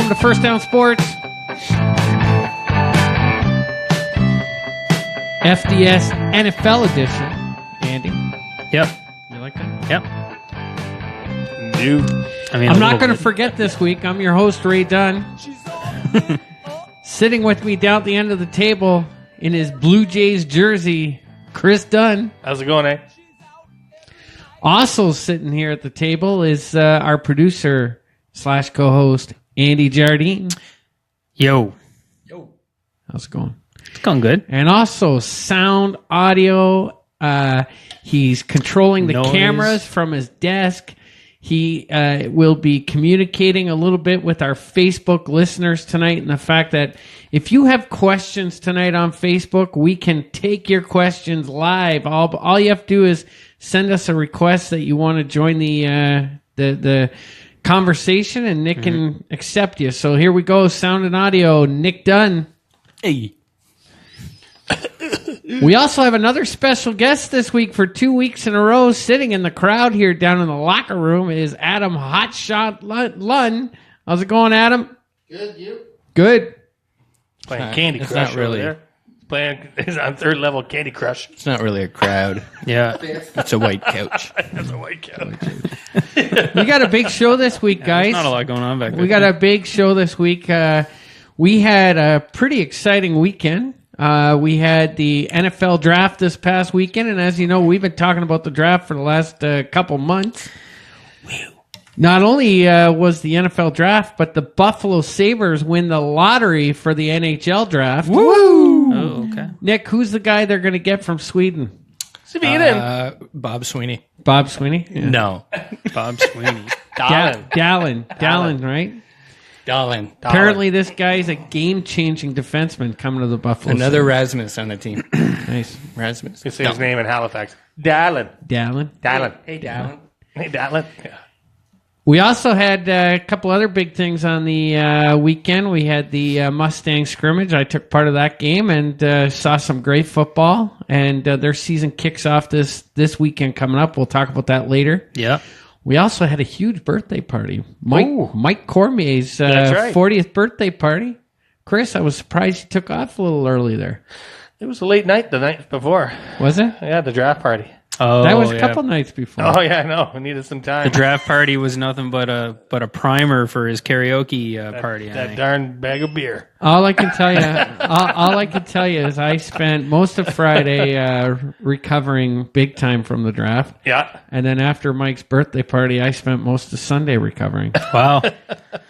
Welcome to First Down Sports. FDS NFL edition. Andy, Yep. you like that? Yep. I'm not going to forget this week. I'm your host, Ray Dunn. Sitting with me down at the end of the table in his Blue Jays jersey, Chris Dunn. How's it going, eh? Also sitting here at the table is our producer / co-host, Andy Jardine. Yo. How's it going? It's going good. And also sound audio. He's controlling the Noise. cameras from his desk. He will be communicating a little bit with our Facebook listeners tonight, and the fact that if you have questions tonight on Facebook, we can take your questions live. All you have to do is send us a request that you want to join the conversation, and Nick can accept you. So here we go, sound and audio. Nick Dunn. Hey. We also have another special guest this week for 2 weeks in a row. Sitting in the crowd here down in the locker room is Adam Hotshot Lunn. How's it going, Adam? Good, you? Good. Playing Candy it's Crush not really- over there. Playing he's on third level Candy Crush. It's not really a crowd. Yeah. It's a white couch. That's a white cow. We got a big show this week, guys. Not a lot going on back there. We got a big show this week. We had a pretty exciting weekend. We had the NFL draft this past weekend, and as you know, we've been talking about the draft for the last couple months. Not only was the NFL draft, but the Buffalo Sabres win the lottery for the NHL draft. Woo! Oh, okay. Nick, who's the guy they're going to get from Sweden? Bob Sweeney. Bob Sweeney? Yeah. No. Bob Sweeney. Dallin, right? Darling. Apparently, this guy's a game-changing defenseman coming to the Buffalo. Another Rasmus on the team. Nice. Rasmus. You say his name in Halifax. Dallin. Dallin. Hey, Dallin. Hey, Dallin. Yeah. We also had a couple other big things on the weekend. We had the Mustang scrimmage. I took part of that game and saw some great football. And their season kicks off this weekend coming up. We'll talk about that later. Yeah. We also had a huge birthday party. Mike Cormier's right. 40th birthday party. Chris, I was surprised you took off a little early there. It was a late night the night before. Was it? Yeah, the draft party. Oh, That was a yeah. couple nights before. Oh, yeah, I know. We needed some time. The draft party was nothing but a primer for his karaoke party. I That think. darn bag of beer. All I can tell you is I spent most of Friday recovering big time from the draft. Yeah. And then after Mike's birthday party, I spent most of Sunday recovering. Wow.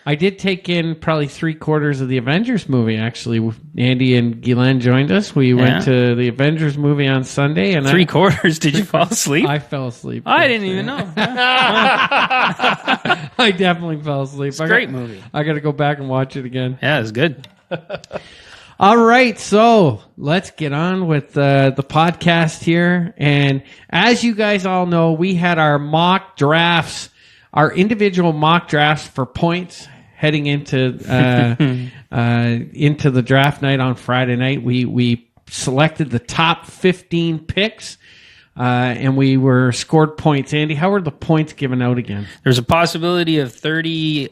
I did take in probably 3/4 of the Avengers movie, actually. Andy and Guylaine joined us. We went to the Avengers movie on Sunday. And 3/4? Did you fall asleep? I fell asleep. I didn't even know. I definitely fell asleep. It's a great movie. I got to go back and watch it again. Yeah, it was good. All right, so let's get on with the podcast here. And as you guys all know, we had our mock drafts, our individual mock drafts for points heading into the draft night on Friday night. We selected the top 15 picks, and we were scored points. Andy, how were the points given out again? There's a possibility of 30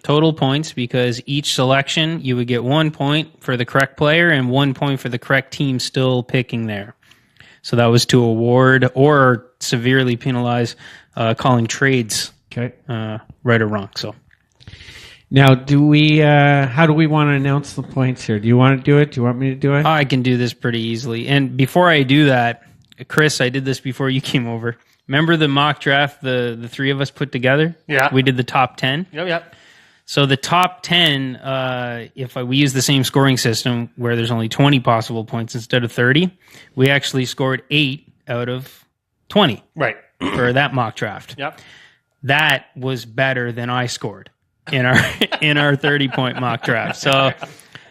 total points because each selection you would get 1 point for the correct player and 1 point for the correct team still picking there. So that was to award or severely penalize calling trades Okay. right or wrong. So Now, do we? How do we want to announce the points here? Do you want to do it? Do you want me to do it? I can do this pretty easily. And before I do that, Chris, I did this before you came over. Remember the mock draft the three of us put together? Yeah. We did the top 10. Yep. So the top 10, we use the same scoring system where there's only 20 possible points instead of 30, we actually scored 8 out of 20 Right. for that mock draft. Yep. That was better than I scored in our 30-point mock draft. So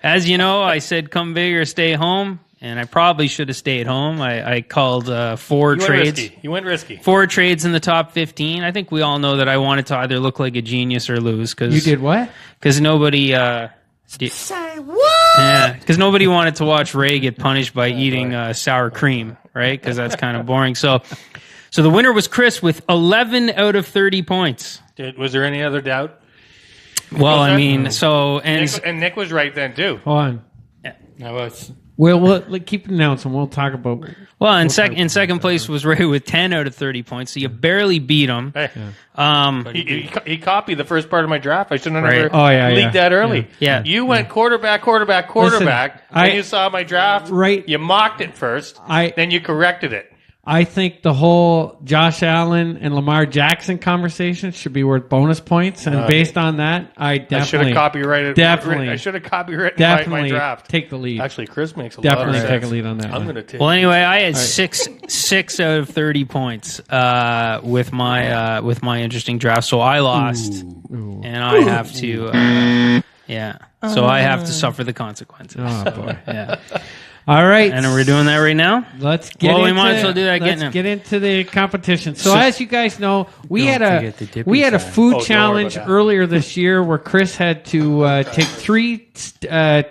as you know, I said come big or stay home. And I probably should have stayed home. I called 4 trades. You went risky. 4 trades in the top 15. I think we all know that I wanted to either look like a genius or lose. You did what? Because nobody... Say what? Yeah, because nobody wanted to watch Ray get punished by eating sour cream, right? Because that's kind of boring. So the winner was Chris with 11 out of 30 points. Was there any other doubt? Well, I mean, so and Nick was right then too. Hold on. I was. We'll keep announcing. We'll talk about. well, in second place was Ray with 10 out of 30 points. So you barely beat him. Hey, he copied the first part of my draft. I shouldn't have Right. never Oh, yeah, leaked yeah. that early. Yeah. You went quarterback. I- When you saw my draft, Right. you mocked it first. I- then you corrected it. I think the whole Josh Allen and Lamar Jackson conversation should be worth bonus points, and based on that, I I should definitely have copyrighted. Definitely. I should have copyrighted my definitely draft. take the lead. Actually, Chris makes a Definitely lot of take sense. a lead on that. I'm one. going to take. Well, anyway, I had six out of 30 points with my interesting draft. So I lost, and I have to. Yeah. So I have to suffer the consequences. Oh boy! Yeah. All right, And we're doing that right now? let's get. Well, we into, might as well do that Let's getting get into the competition. So, as you guys know, we Don't had a forget the dippy we had a side. food Oh, don't worry challenge about that. earlier this year where Chris had to take 3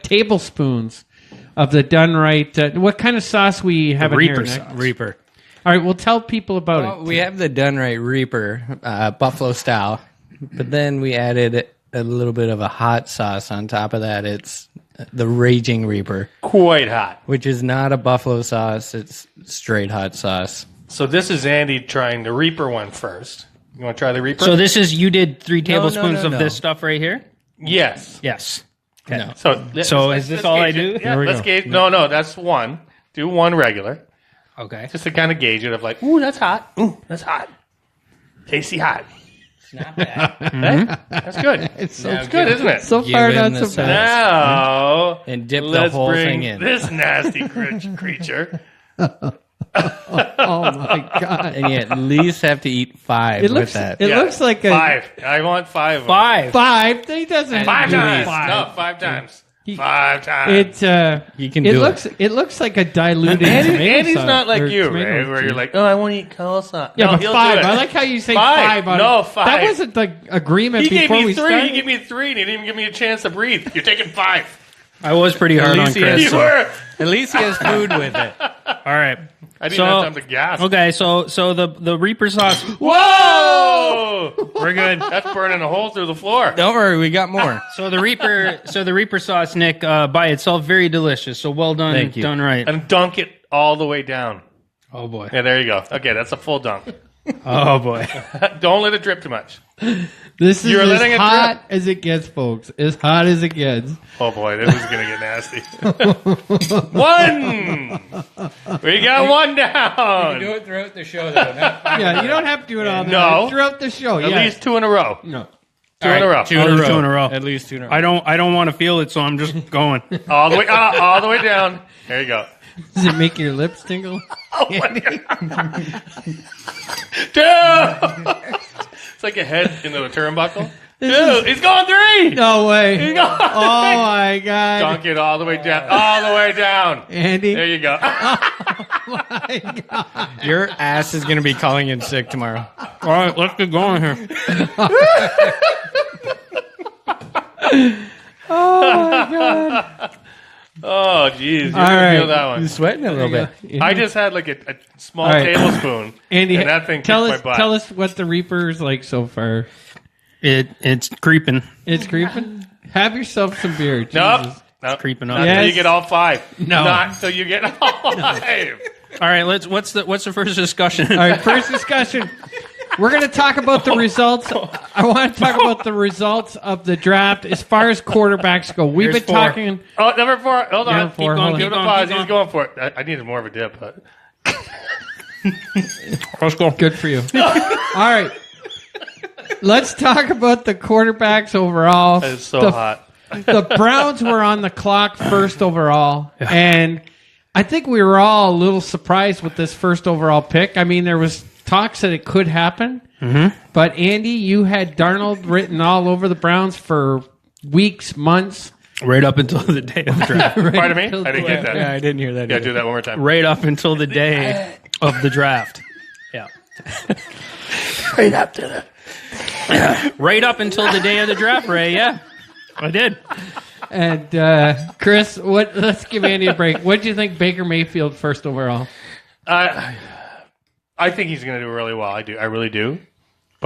tablespoons of the done right. What kind of sauce we have in Reaper here? Nick? sauce. Reaper. All right, we'll tell people about Well, it. we have the Done Right Reaper, buffalo style, but then we added a little bit of a hot sauce on top of that. It's the Raging Reaper, Quite hot. which is not a buffalo sauce. It's straight hot sauce. So this is Andy trying the Reaper one first. You want to try the Reaper? So you did 3 tablespoons no, of no. this stuff right here? yes. Yes. No. So is this all I gauge do? it. Yeah, Here we let's go. gauge. No, that's one. Do one regular, Okay. just to kind of gauge it. Of like, ooh, that's hot. Ooh, that's hot. Tasty hot. Not bad. Right? That's good. It's good, isn't it? So Give far, him not the so bad. Now, And dip the let's whole bring thing in. this nasty creature. Oh my god! And you at least have to eat 5 It with looks. that. It Yeah, looks like a 5. I want 5 of them. 5. He doesn't. Five do times. five. No, 5 times. 5 times. You can It do looks. It looks like a diluted. tomato Andy's sauce, not like or you, tomato right? Where juice. you're like, oh, I want to eat coleslaw. Yeah, no, but he'll 5. do it. I like how you say 5. 5. No, That 5. wasn't the agreement He gave before me we 3. started. He gave me 3, and he didn't even give me a chance to breathe. You're taking 5. I was pretty hard on least he has Chris. You So. were. At least he has food with it. All right. I didn't have time to gasp. Okay, so the Reaper sauce. Whoa! We're good. That's burning a hole through the floor. Don't worry, we got more. So the Reaper sauce, Nick, by itself, very delicious. So well done, Thank you. done right. And dunk it all the way down. Oh boy. Yeah, there you go. Okay, that's a full dunk. Oh boy. Don't let it drip too much. This is You're as letting it hot as it gets, folks. As hot as it gets. Oh boy, this is gonna get nasty. 1. We got 1 down. Do it throughout the show, though. Yeah, you don't have to do it all No. night. Throughout the show. At yeah. least 2 in a row. No. 2 in a row. 2 in a row. 2 in a row. At least 2 in a row. I don't want to feel it, so I'm just going. All the way down. There you go. Does it make your lips tingle? Dude! It's like a head into a turnbuckle. Dude, he's going 3. No way. He's going 3. Oh my god. Dunk it all the way down. All the way down. Andy. There you go. My god. Your ass is going to be calling in sick tomorrow. All right, let's get going here. Oh my god. Oh, jeez. You're All going right. to feel that one. You're sweating a little bit. I just had like a small All right. tablespoon. Andy, and that thing tell kicked us my butt. tell us what the Reaper's like so far. It's creeping. It's creeping. Have yourself some beer. Nope. Jesus. Nope. Creeping up. Not Yes. till you get all 5. No. Not till you get all 5. All right, what's the first discussion? All right, first discussion. We're going to talk about the results. I want to talk about the results of the draft as far as quarterbacks go. We've Here's been 4. talking. Oh, number 4. Hold on. Number 4, Keep hold going. on. Give it a Keep pause. going. He's going for it. I needed more of a dip, but Let's go. Good for you. All right. Let's talk about the quarterbacks overall. it's so the, hot. The Browns were on the clock first overall, and I think we were all a little surprised with this first overall pick. I mean, there was talks that it could happen, but Andy, you had Darnold written all over the Browns for weeks, months. Right up until the day of the draft. Pardon me? I didn't get that. Yeah, I didn't hear that. Yeah, either. do that one more time. Right up until the day of the draft. Yeah. Right up to the... Right up until the day of the draft, Ray. Yeah, I did. And Chris, let's give Andy a break. What do you think Baker Mayfield first overall? I think he's going to do really well. I really do.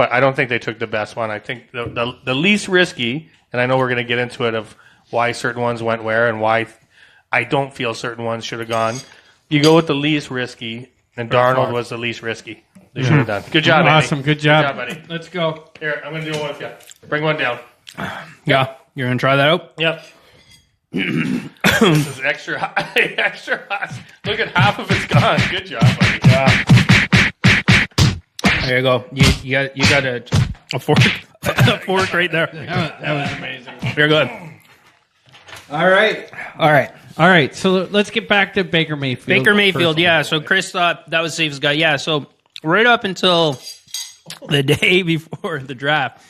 but I don't think they took the best one. I think the least risky, and I know we're going to get into it of why certain ones went where and why I don't feel certain ones should have gone. You go with the least risky, and Darnold was the least risky. They should have done. Good job, Andy. Awesome. Good job, buddy. Let's go. Here, I'm going to do one with you. Bring one down. Yeah, you're gonna try that out. Yep. This is extra hot. Extra hot. Look at half of it's gone. Good job, buddy. There you go. You got a fork a fork right there. That was amazing. You're good. All right. So let's get back to Baker Mayfield. Baker Mayfield, yeah. So Chris thought that was the safest guy. Yeah. So right up until the day before the draft,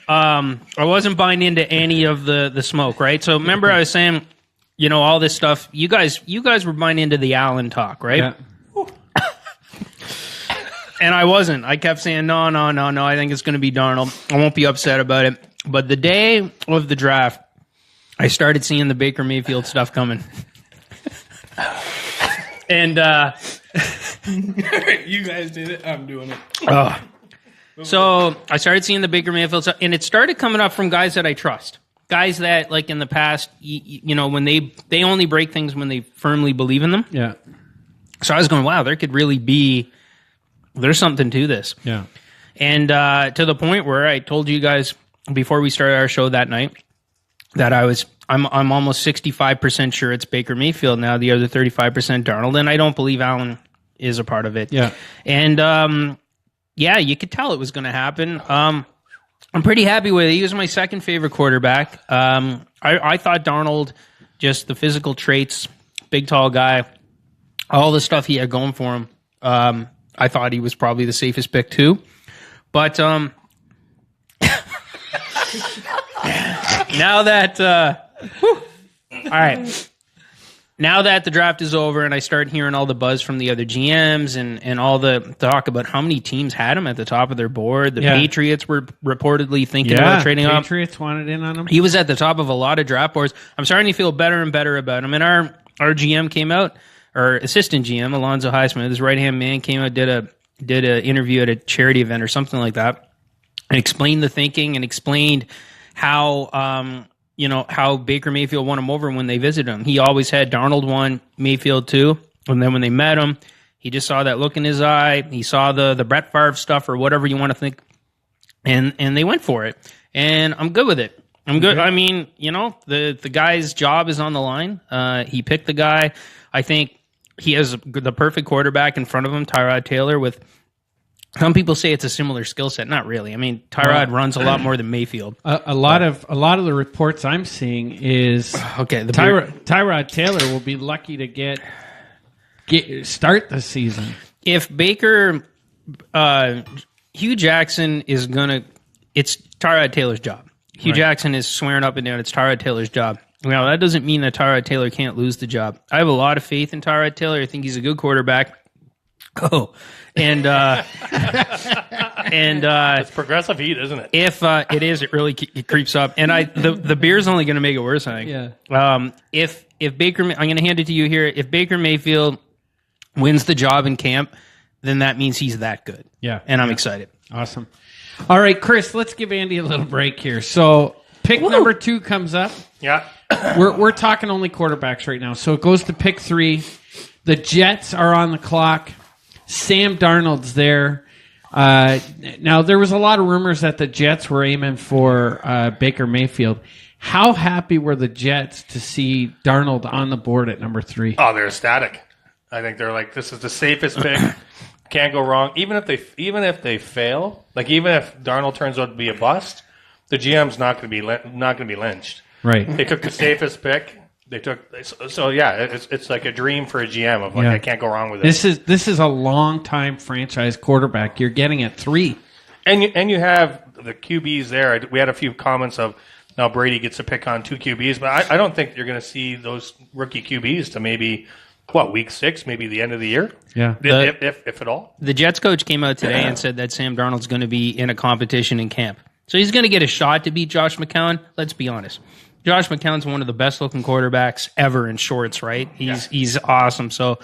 I wasn't buying into any of the smoke, right? So remember I was saying, all this stuff. You guys were buying into the Allen talk, right? Yeah. And I wasn't. I kept saying, no. I think it's going to be Darnold. I won't be upset about it. But the day of the draft, I started seeing the Baker Mayfield stuff coming. And You guys did it. I'm doing it. So I started seeing the Baker Mayfield stuff, and it started coming up from guys that I trust. Guys that, like in the past, when they only break things when they firmly believe in them. Yeah. So I was going, wow, there could really be, there's something to this. Yeah. And to the point where I told you guys before we started our show that night that I'm almost 65% sure it's Baker Mayfield now, the other 35% Darnold, and I don't believe Allen is a part of it. Yeah. And yeah, you could tell it was going to happen. I'm pretty happy with it. He was my second favorite quarterback. I thought Darnold, just the physical traits, big, tall guy, all the stuff he had going for him, I thought he was probably the safest pick too. But now that all right. Now that the draft is over and I start hearing all the buzz from the other GMs and all the talk about how many teams had him at the top of their board, the Patriots were reportedly thinking about trading up. Patriots wanted in on him. He was at the top of a lot of draft boards. I'm starting to feel better and better about him. And our GM came out, our assistant GM, Alonzo Highsmith, his right-hand man, came out, did a interview at a charity event or something like that, and explained the thinking and explained how how Baker Mayfield won him over when they visited him. He always had Darnold 1, Mayfield 2, and then when they met him, he just saw that look in his eye. He saw the Brett Favre stuff or whatever you want to think, and they went for it. And I'm good with it. I'm good. I mean, the guy's job is on the line. He picked the guy. I think he has the perfect quarterback in front of him, Tyrod Taylor, with some people say it's a similar skill set. Not really. I mean, Tyrod runs a lot more than Mayfield. A lot of the reports I'm seeing is Tyrod Taylor will be lucky to start the season. If Baker, Hugh Jackson is gonna, it's Tyrod Taylor's job. Hugh Jackson is swearing up and down it's Tyrod Taylor's job. Now that doesn't mean that Tyrod Taylor can't lose the job. I have a lot of faith in Tyrod Taylor. I think he's a good quarterback. And it's progressive heat, isn't it? If it is, it really creeps up. And the beer's only going to make it worse, I think. Yeah. If Baker, I'm going to hand it to you here. If Baker Mayfield wins the job in camp, then that means he's that good. Yeah. And I'm excited. Awesome. All right, Chris, let's give Andy a little break here. So pick number 2 comes up. Yeah. We're talking only quarterbacks right now. So it goes to pick 3. The Jets are on the clock. Sam Darnold's there. Now, there was a lot of rumors that the Jets were aiming for Baker Mayfield. How happy were the Jets to see Darnold on the board at number 3? Oh, they're ecstatic. I think they're like, this is the safest pick. Can't go wrong. Even if they fail, like even if Darnold turns out to be a bust, the GM's not going to be lynched. Right. They took the safest pick. It's like a dream for a GM of I can't go wrong with it. This is a long time franchise quarterback. You're getting at 3, and you have the QBs there. We had a few comments of now Brady gets to pick on 2 QBs, but I don't think you're going to see those rookie QBs to maybe week 6, maybe the end of the year. Yeah, if at all. The Jets coach came out today and said that Sam Darnold's going to be in a competition in camp, so he's going to get a shot to beat Josh McCown. Let's be honest. Josh McCown's one of the best-looking quarterbacks ever in shorts, right? He's awesome. So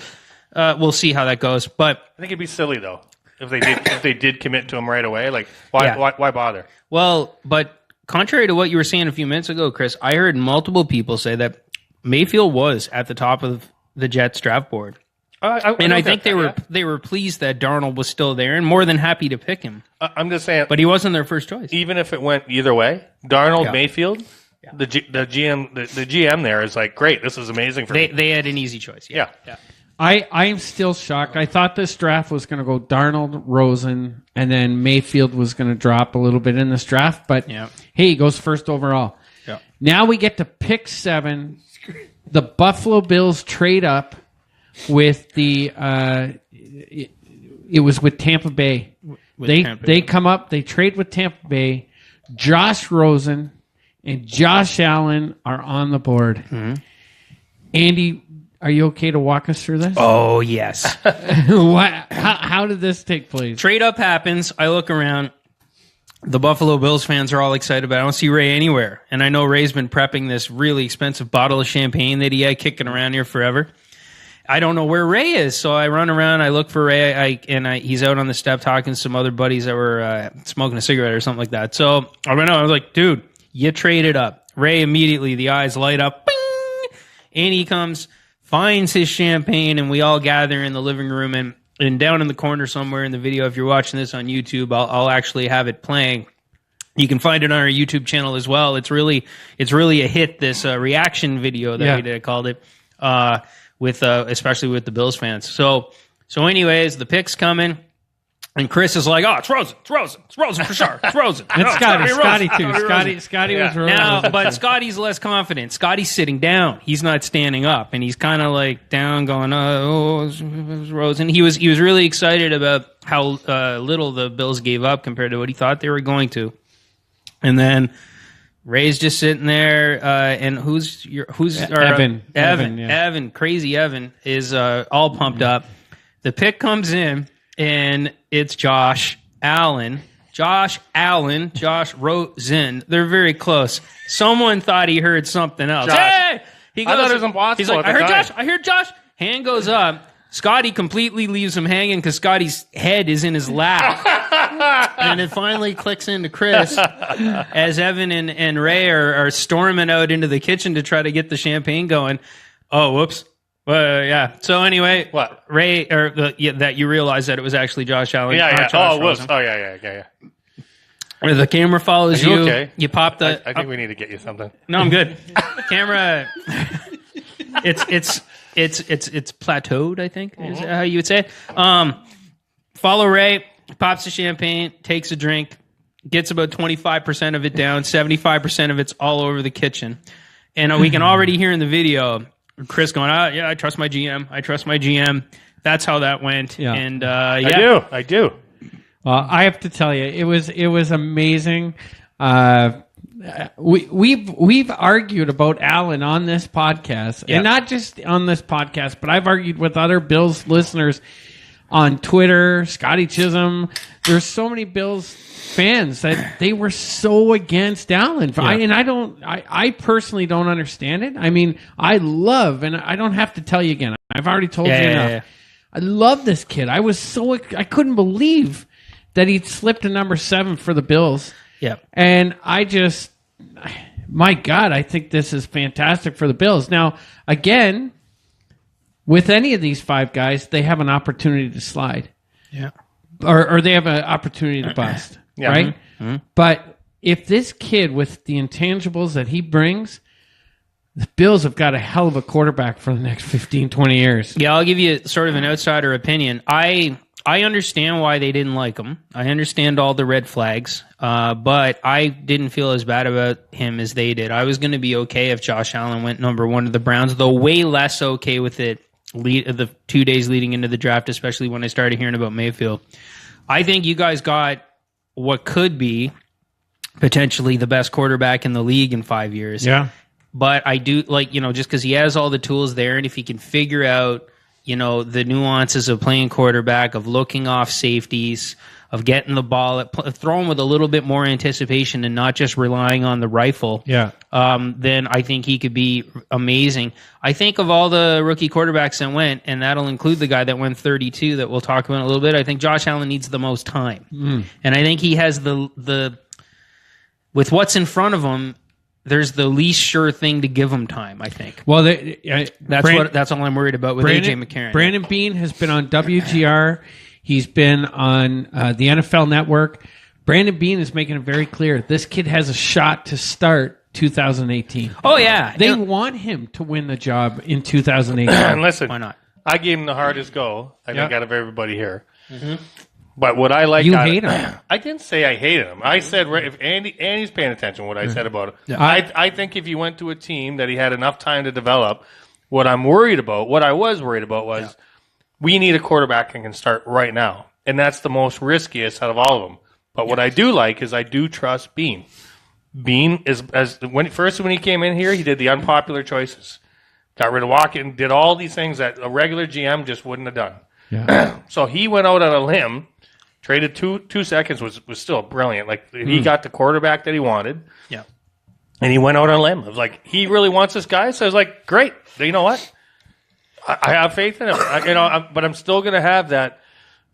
we'll see how that goes. But I think it'd be silly, though. if they did commit to him right away? Like, Yeah. why bother? Well, but contrary to what you were saying a few minutes ago, Chris, I heard multiple people say that Mayfield was at the top of the Jets draft board. And I think they were pleased that Darnold was still there and more than happy to pick him. I'm just saying, But he wasn't their first choice. even if it went either way, Darnold, Yeah. Mayfield, the GM there is like, great, this is amazing for me. They had an easy choice. Yeah. I am still shocked. I thought this draft was going to go Darnold, Rosen, and then Mayfield was going to drop a little bit in this draft. But Yeah. hey, he goes first overall. Yeah. Now we get to pick 7. The Buffalo Bills trade up with the it was with Tampa Bay. They come up, they trade with Tampa Bay. Josh Rosen and Josh Allen are on the board. Mm-hmm. Andy, are you okay to walk us through this? Oh, yes. How did this take place? Trade up happens. I look around. The Buffalo Bills fans are all excited, but I don't see Ray anywhere. And I know Ray's been prepping this really expensive bottle of champagne that he had kicking around here forever. I don't know where Ray is, so I run around. I look for Ray, he's out on the step talking to some other buddies that were smoking a cigarette or something like that. So I went out. I was like, dude, you traded up. Ray immediately, the eyes light up. Bing! And he comes, finds his champagne, and we all gather in the living room. And down in the corner somewhere in the video, if you're watching this on YouTube, I'll actually have it playing. You can find it on our YouTube channel as well. It's really a hit. This reaction video that we did, I called it, with especially with the Bills fans. So anyways, the pick's coming, and Chris is like, "Oh, it's Rosen for sure, it's Rosen." And Scotty too. Scotty was Rosen. Now, but Scotty's less confident. Scotty's sitting down. He's not standing up, and he's kind of like down, going, "Oh, it was Rosen." He was really excited about how little the Bills gave up compared to what he thought they were going to. And then Ray's just sitting there, and who's Evan? Evan, crazy Evan is all pumped up. The pick comes in, and it's Josh Rosen. They're very close. Someone thought he heard something else. Josh. Hey! He goes, I thought it was impossible. He's like, at the time. I heard Josh. Hand goes up. Scotty completely leaves him hanging because Scotty's head is in his lap. And it finally clicks into Chris as Evan and Ray are storming out into the kitchen to try to get the champagne going. Oh, whoops. Yeah. So anyway, What? Ray, that you realize that it was actually Josh Allen. Yeah. not Josh Oh, whoops. Rosen. Oh, yeah. The camera follows Are you you. okay? You pop the. I think we need to get you something. No, I'm good. Camera. It's plateaued, I think, is how you would say it. Follow Ray, pops the champagne, takes a drink, gets about 25% of it down, 75% of it's all over the kitchen. And we can already hear in the video Chris going, yeah, I trust my GM. That's how that went. Yeah. And I do. I have to tell you, it was amazing. We've argued about Allen on this podcast, and not just on this podcast, but I've argued with other Bills listeners on Twitter. Scotty Chisholm. There's so many Bills fans that they were so against Allen, I personally don't understand it. I mean, I love, and I don't have to tell you again. I've already told you enough. Yeah. I love this kid. I couldn't believe that he slipped to number 7 for the Bills. Yeah. And my God, I think this is fantastic for the Bills. Now, again, with any of these 5 guys, they have an opportunity to slide. Yeah. Or they have an opportunity to bust. Yeah. Right? Mm-hmm. But if this kid, with the intangibles that he brings, the Bills have got a hell of a quarterback for the next 15, 20 years. Yeah, I'll give you sort of an outsider opinion. I understand why they didn't like him. I understand all the red flags, but I didn't feel as bad about him as they did. I was going to be okay if Josh Allen went number 1 to the Browns, though way less okay with it the 2 days leading into the draft, especially when I started hearing about Mayfield. I think you guys got what could be potentially the best quarterback in the league in 5 years. Yeah. But I do, just because he has all the tools there, and if he can figure out the nuances of playing quarterback, of looking off safeties, of getting the ball, throwing with a little bit more anticipation and not just relying on the rifle. Yeah. then I think he could be amazing. I think of all the rookie quarterbacks that went, and that'll include the guy that went 32 that we'll talk about in a little bit, I think Josh Allen needs the most time. And I think he has the with what's in front of him, there's the least sure thing to give him time, I think. Well, that's all I'm worried about with AJ McCarron. Brandon Beane has been on WGR. He's been on the NFL Network. Brandon Beane is making it very clear this kid has a shot to start 2018. Oh, yeah. They want him to win the job in 2018. And listen, Why not? I gave him the hardest go, I think, out of everybody here. But what I like... You hate him. I didn't say I hated him. I said, if Andy's paying attention to what I said about him. Yeah. I think if he went to a team that he had enough time to develop, what I was worried about was we need a quarterback that can start right now. And that's the most riskiest out of all of them. But what I do like is I do trust Beane. Beane is when he came in here, he did the unpopular choices. Got rid of Watkins, did all these things that a regular GM just wouldn't have done. Yeah. So he went out on a limb, traded 2 seconds, was still brilliant. Like he got the quarterback that he wanted. Yeah. And he went out on a limb. It was like, he really wants this guy. So I was like, great. You know what? I have faith in him. But I'm still going to have that.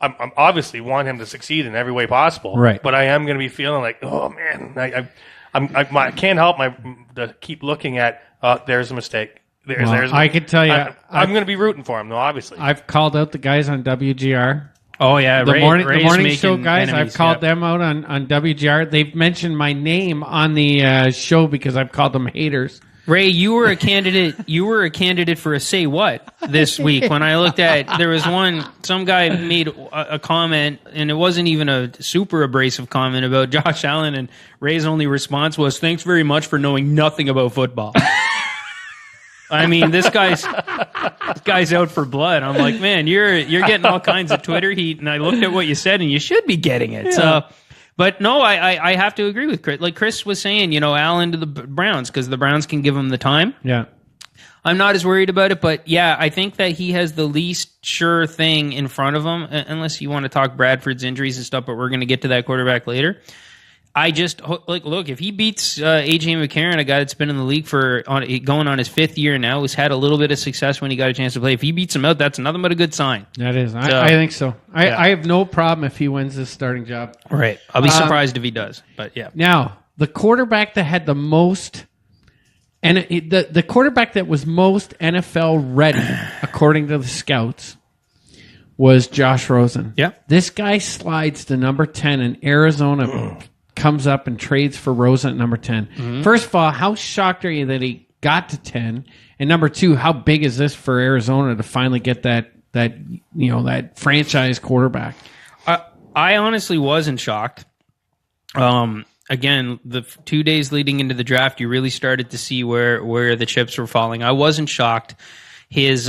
I'm obviously want him to succeed in every way possible. Right. But I am going to be feeling like, oh man, I can't help to keep looking at. There's a mistake. I could tell you, I'm going to be rooting for him, though. Obviously, I've called out the guys on WGR. Oh yeah, The Ray's morning show making guys. enemies, I've called them out on WGR. They've mentioned my name on the show because I've called them haters. Ray, you were a candidate. You were a candidate for a say what this week. When I looked at, there was some guy made a comment, and it wasn't even a super abrasive comment about Josh Allen, and Ray's only response was, "Thanks very much for knowing nothing about football." I mean, this guy's out for blood. I'm like, man, you're getting all kinds of Twitter heat, and I looked at what you said, and you should be getting it. Yeah. So. But no, I have to agree with Chris. Like Chris was saying, Allen to the Browns because the Browns can give him the time. Yeah. I'm not as worried about it, but yeah, I think that he has the least sure thing in front of him, unless you want to talk Bradford's injuries and stuff, but we're going to get to that quarterback later. I just, look, if he beats AJ McCarron, a guy that's been in the league going on his 5th year now, who's had a little bit of success when he got a chance to play, if he beats him out, that's nothing but a good sign. That is. I think so. I have no problem if he wins this starting job. Right. I'll be surprised if he does, but yeah. Now, the quarterback that had the most, and the quarterback that was most NFL ready, according to the scouts, was Josh Rosen. Yeah. This guy slides to number 10 in Arizona. Comes up and trades for Rosen at number 10. Mm-hmm. First of all, how shocked are you that he got to 10? And number 2, how big is this for Arizona to finally get that franchise quarterback? I honestly wasn't shocked. Again, the 2 days leading into the draft, you really started to see where the chips were falling. I wasn't shocked. He's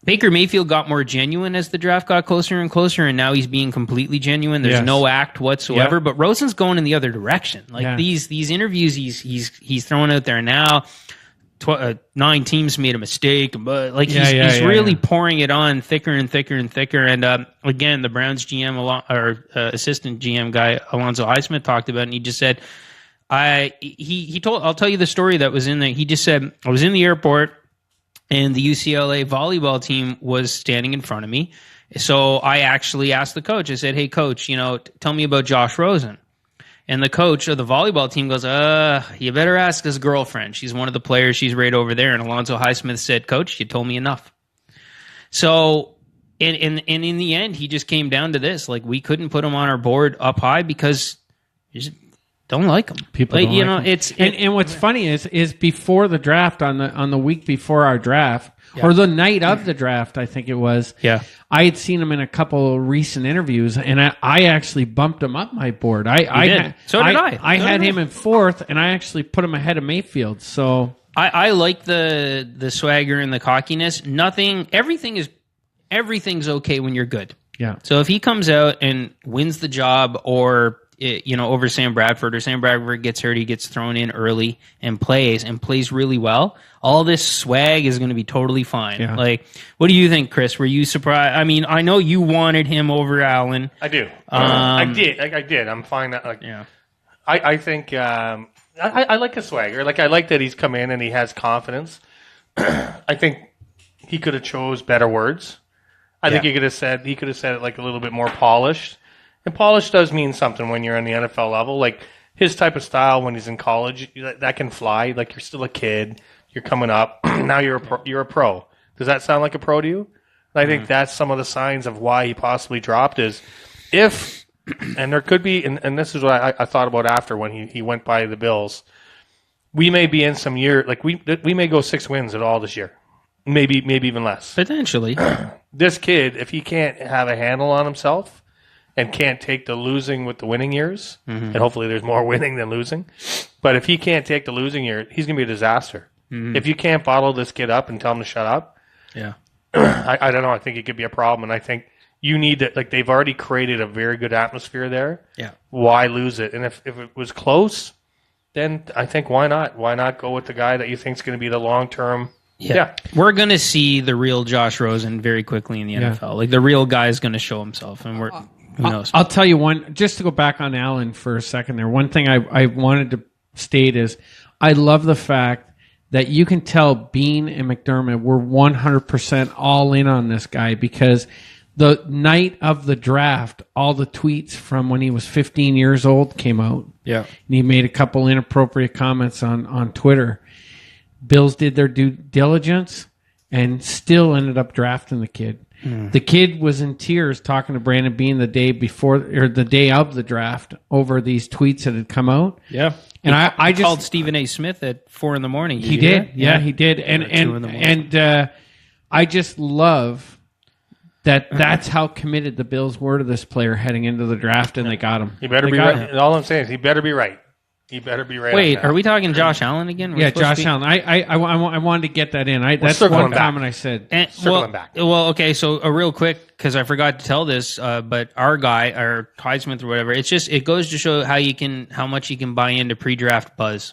Baker Mayfield got more genuine as the draft got closer and closer, and now he's being completely genuine. There's no act whatsoever. Yep. But Rosen's going in the other direction. These interviews he's throwing out there now. 9 teams made a mistake, but he's really pouring it on thicker and thicker and thicker. And again, the Browns GM assistant GM guy Alonzo Highsmith talked about it, and he just said, I'll tell you the story that was in there. He just said, I was in the airport. And the UCLA volleyball team was standing in front of me. So I actually asked the coach, I said, hey, coach, tell me about Josh Rosen. And the coach of the volleyball team goes, you better ask his girlfriend. She's one of the players. She's right over there. And Alonzo Highsmith said, coach, you told me enough. So, and in the end, he just came down to this. Like, we couldn't put him on our board up high because you just don't like him. People don't like him. And what's funny is before the draft, on the week before our draft, or the night of the draft, I think it was. Yeah, I had seen him in a couple of recent interviews, and I actually bumped him up my board. So did I. I had him in 4th, and I actually put him ahead of Mayfield. So I like the swagger and the cockiness. Everything's okay when you're good. Yeah. So if he comes out and wins the job or over Sam Bradford, or Sam Bradford gets hurt, he gets thrown in early and plays really well, all this swag is going to be totally fine. Yeah. Like, what do you think, Chris? Were you surprised? I mean, I know you wanted him over Allen. I do. I did. I'm fine. I think I like his swagger. Like, I like that he's come in and he has confidence. I think he could have chose better words. I think he could have said it like a little bit more polished. And polished does mean something when you're on the NFL level. Like, his type of style when he's in college, that can fly. Like, you're still a kid. You're coming up. Now you're a pro. Does that sound like a pro to you? I think that's some of the signs of why he possibly dropped is if, and there could be, and this is what I thought about after when he went by the Bills, we may be in some year, like we may go 6 wins at all this year. Maybe even less. Potentially. This kid, if he can't have a handle on himself and can't take the losing with the winning years, and hopefully there's more winning than losing, but if he can't take the losing year, he's going to be a disaster. If you can't bottle this kid up and tell him to shut up, I don't know. I think it could be a problem, and I think you need to, like, they've already created a very good atmosphere there. Yeah. Why lose it? And if it was close, then I think why not? Why not go with the guy that you think is going to be the long-term? Yeah. We're going to see the real Josh Rosen very quickly in the NFL. Like, the real guy is going to show himself, and who knows? I'll tell you one, just to go back on Allen for a second there, one thing I wanted to state is I love the fact that you can tell Bean and McDermott were 100% all in on this guy, because the night of the draft, all the tweets from when he was 15 years old came out. Yeah. And he made a couple inappropriate comments on Twitter. Bills did their due diligence and still ended up drafting the kid. The kid was in tears talking to Brandon Bean the day before, or the day of the draft, over these tweets that had come out. Yeah. And I just called Stephen A. Smith at 4 a.m. He did. Yeah, he did. And I just love that that's how committed the Bills were to this player heading into the draft, and they got him. He better be right. All I'm saying is he better be right. He better be right. Wait, are we talking Josh Allen again? Yeah, Josh Allen. I wanted to get that in. That's one comment I said. Circling back. Well, okay, so real quick, because I forgot to tell this, but our guy, our Highsmith or whatever, it goes to show how much you can buy into pre-draft buzz.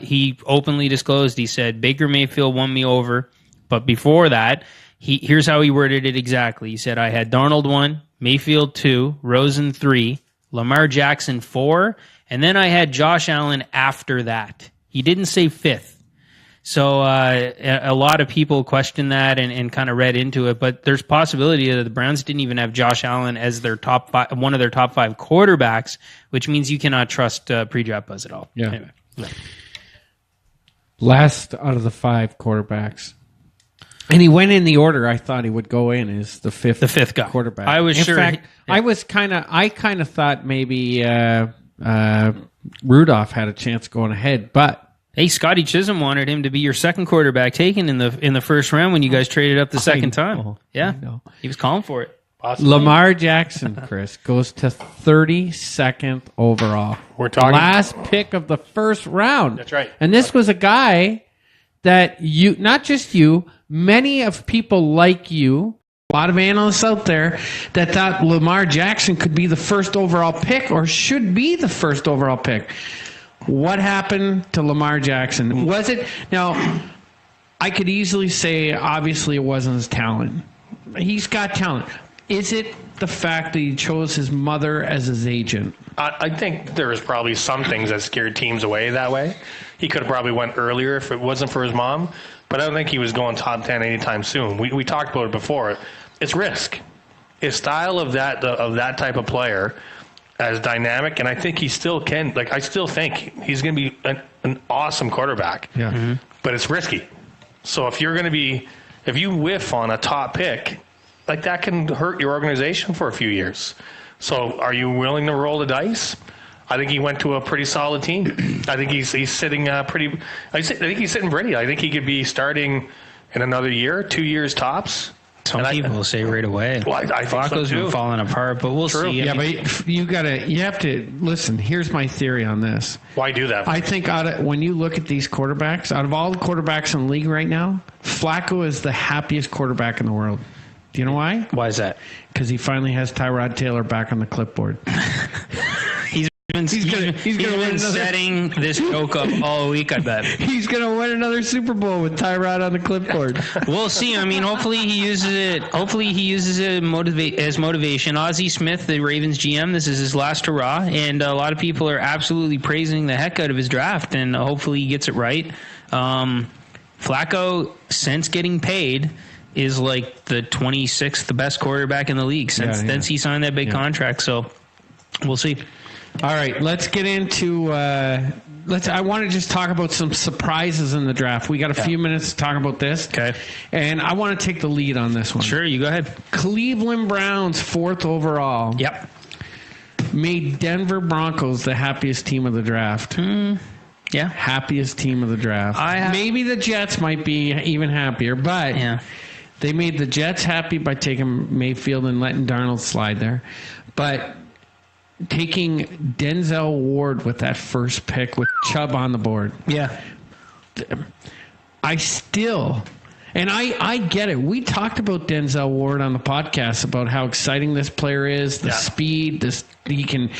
He openly disclosed, he said, Baker Mayfield won me over, but before that, here's how he worded it exactly. He said, I had Darnold 1, Mayfield 2, Rosen 3, Lamar Jackson 4, and then I had Josh Allen after that. He didn't say 5th. So a lot of people questioned that and kind of read into it, but there's possibility that the Browns didn't even have Josh Allen as their one of their top 5 quarterbacks, which means you cannot trust pre-draft buzz at all. Yeah. Anyway. Last out of the 5 quarterbacks. And he went in the order I thought he would go in, is the fifth guy, quarterback. I was sure. In fact, I kind of thought maybe Rudolph had a chance going ahead, but hey, Scotty Chisholm wanted him to be your second quarterback taken in the first round when you guys traded up the second time. Yeah, he was calling for it. Possibly. Lamar Jackson, Chris, goes to 32nd overall. We're talking last pick of the first round. That's right. And this was a guy that not just you, many of people like you, a lot of analysts out there that thought Lamar Jackson could be the first overall pick or should be the first overall pick. What happened to Lamar Jackson? Was it... Now, I could easily say, obviously, it wasn't his talent. He's got talent. Is it the fact that he chose his mother as his agent? I think there was probably some things that scared teams away that way. He could have probably went earlier if it wasn't for his mom, but I don't think he was going top 10 anytime soon. We talked about it before. It's risk. His style of that type of player as dynamic, and I think he still can. Like, I still think he's going to be an awesome quarterback. Yeah. Mm-hmm. But it's risky. So if you whiff on a top pick, like, that can hurt your organization for a few years. So are you willing to roll the dice? I think he went to a pretty solid team. I think he's sitting pretty. I think he's sitting pretty. I think he could be starting in another year, 2 years tops. Some people will say right away. Well, I think Flacco's so too. been falling apart, but we'll see. Yeah, but you have to listen. Here's my theory on this. Why do that? I think when you look at these quarterbacks, out of all the quarterbacks in the league right now, Flacco is the happiest quarterback in the world. Do you know why? Why is that? Because he finally has Tyrod Taylor back on the clipboard. He's He's been setting this joke up all week, I bet. He's going to win another Super Bowl with Tyrod on the clipboard. We'll see. I mean, hopefully he uses it as motivation. Ozzie Smith, the Ravens GM, this is his last hurrah, and a lot of people are absolutely praising the heck out of his draft, and hopefully he gets it right. Flacco, since getting paid, is like the 26th best quarterback in the league since he signed that big contract. So we'll see. All right, let's get into. I want to just talk about some surprises in the draft. We got a few minutes to talk about this. Okay. And I want to take the lead on this one. Sure, you go ahead. Cleveland Browns, 4th overall. Yep. Made Denver Broncos the happiest team of the draft. Yeah. Happiest team of the draft. Maybe the Jets might be even happier, but they made the Jets happy by taking Mayfield and letting Darnold slide there. But taking Denzel Ward with that first pick with Chubb on the board. Yeah. I get it. We talked about Denzel Ward on the podcast about how exciting this player is, the speed, he can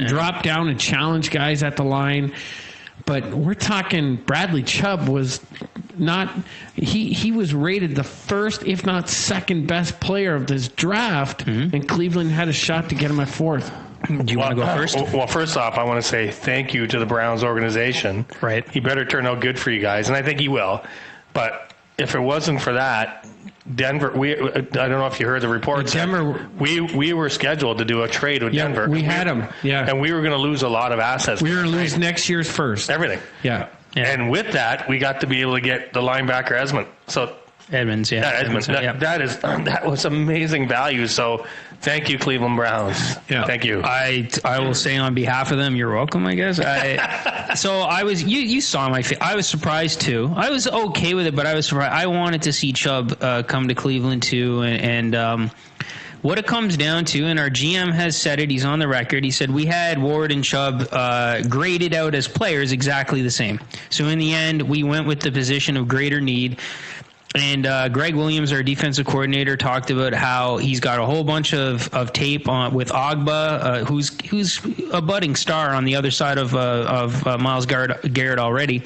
drop down and challenge guys at the line. But we're talking Bradley Chubb was not he was rated the first, if not second best player of this draft, and Cleveland had a shot to get him at 4th. Do you want to go first? Well, first off, I want to say thank you to the Browns organization. Right. He better turn out good for you guys, and I think he will. But if it wasn't for that, Denver, I don't know if you heard the reports. Denver, we were scheduled to do a trade with Denver. We had him. Yeah. And we were going to lose a lot of assets. We were going to lose next year's first. Everything. Yeah. And with that, we got to be able to get the linebacker Edmonds. That was amazing value. So thank you, Cleveland Browns. Yeah. Thank you. I will say on behalf of them, you're welcome, I guess. You saw my face. I was surprised too. I was okay with it, but I was surprised. I wanted to see Chubb come to Cleveland too, and what it comes down to, and our GM has said it, he's on the record, he said we had Ward and Chubb graded out as players exactly the same. So in the end, we went with the position of greater need. And Greg Williams, our defensive coordinator, talked about how he's got a whole bunch of tape with Ogba, who's a budding star on the other side of Myles Garrett already.